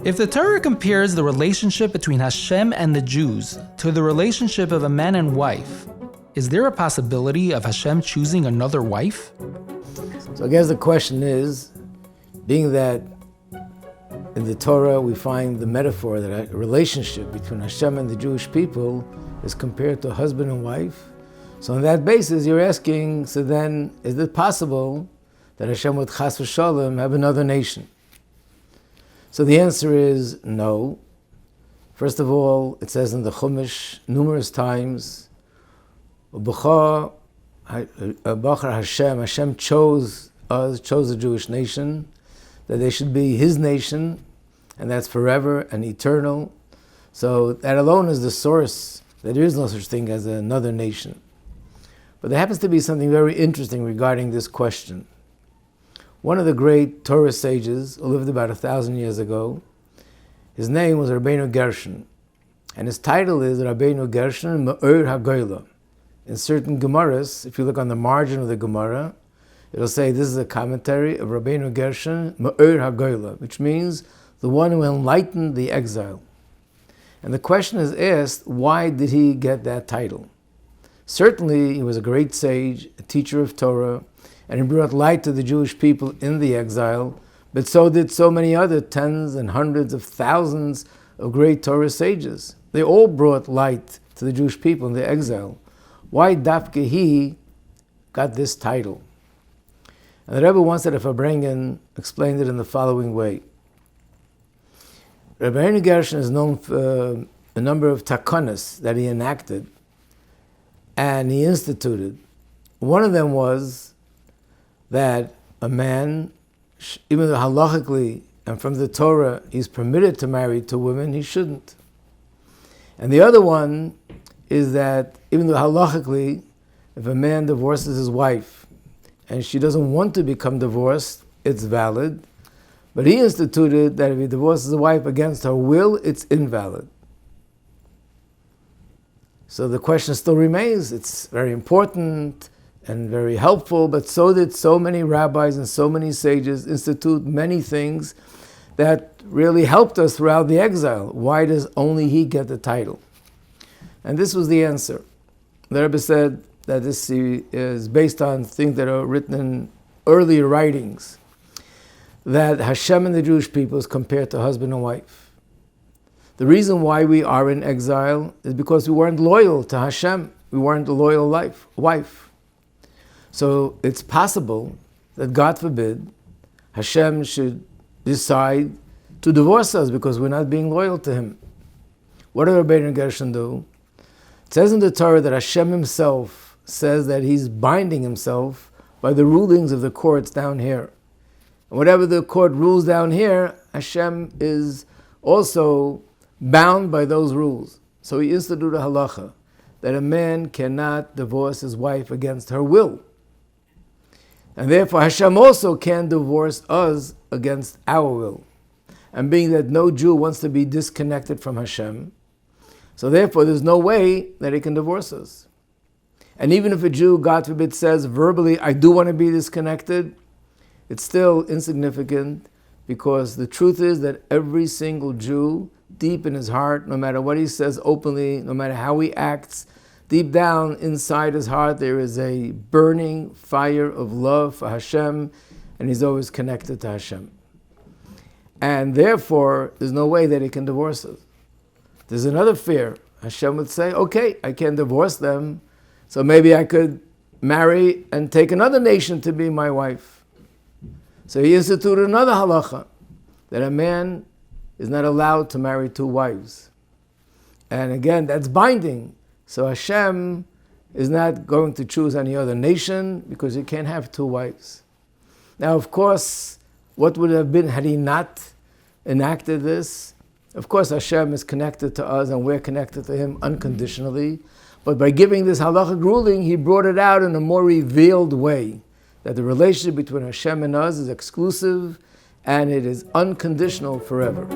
If the Torah compares the relationship between Hashem and the Jews to the relationship of a man and wife, is there a possibility of Hashem choosing another wife? So I guess the question is, being that in the Torah we find the metaphor that a relationship between Hashem and the Jewish people is compared to husband and wife. So on that basis you're asking, so then is it possible that Hashem would chas v'shalom have another nation? So the answer is no. First of all, it says in the Chumash numerous times, Hashem chose the Jewish nation, that they should be His nation, and that's forever and eternal. So that alone is the source that there is no such thing as another nation. But there happens to be something very interesting regarding this question. One of the great Torah sages who lived about 1,000 years ago, his name was Rabbeinu Gershon, and his title is Rabbeinu Gershon Me'or HaGoyla. In certain Gemaras, if you look on the margin of the Gemara, it'll say this is a commentary of Rabbeinu Gershon Me'or HaGoyla, which means the one who enlightened the exile. And the question is asked, why did he get that title? Certainly, he was a great sage, a teacher of Torah, and he brought light to the Jewish people in the exile, but so did so many other tens and hundreds of thousands of great Torah sages. They all brought light to the Jewish people in the exile. Why Dafke he got this title? And the Rebbe once at a Farbrengen explained it in the following way. Rabbi Gershon is known for a number of takonas that he enacted and he instituted. One of them was that a man, even though halachically and from the Torah he's permitted to marry two women, he shouldn't. And the other one is that even though halachically, if a man divorces his wife and she doesn't want to become divorced, it's valid. But he instituted that if he divorces a wife against her will, it's invalid. So the question still remains. It's very important and very helpful, but so did so many rabbis and so many sages institute many things that really helped us throughout the exile. Why does only he get the title? And this was the answer. The Rebbe said that this is based on things that are written in earlier writings, that Hashem and the Jewish people is compared to husband and wife. The reason why we are in exile is because we weren't loyal to Hashem. We weren't a loyal wife. So it's possible that, God forbid, Hashem should decide to divorce us because we're not being loyal to Him. What did Rabbeinu Gershon do? It says in the Torah that Hashem Himself says that He's binding Himself by the rulings of the courts down here. And whatever the court rules down here, Hashem is also bound by those rules. So He instituted a halacha that a man cannot divorce his wife against her will. And therefore Hashem also can divorce us against our will. And being that no Jew wants to be disconnected from Hashem, so therefore there's no way that He can divorce us. And even if a Jew, God forbid, says verbally, I do want to be disconnected, it's still insignificant, because the truth is that every single Jew, deep in his heart, no matter what he says openly, no matter how he acts, deep down inside his heart there is a burning fire of love for Hashem, and he's always connected to Hashem. And therefore, there's no way that he can divorce us. There's another fear. Hashem would say, okay, I can't divorce them, so maybe I could marry and take another nation to be my wife. So he instituted another halacha, that a man is not allowed to marry two wives. And again, that's binding. So Hashem is not going to choose any other nation because he can't have two wives. Now, of course, what would it have been had he not enacted this? Of course, Hashem is connected to us and we're connected to Him unconditionally. But by giving this halachic ruling, he brought it out in a more revealed way, that the relationship between Hashem and us is exclusive and it is unconditional forever.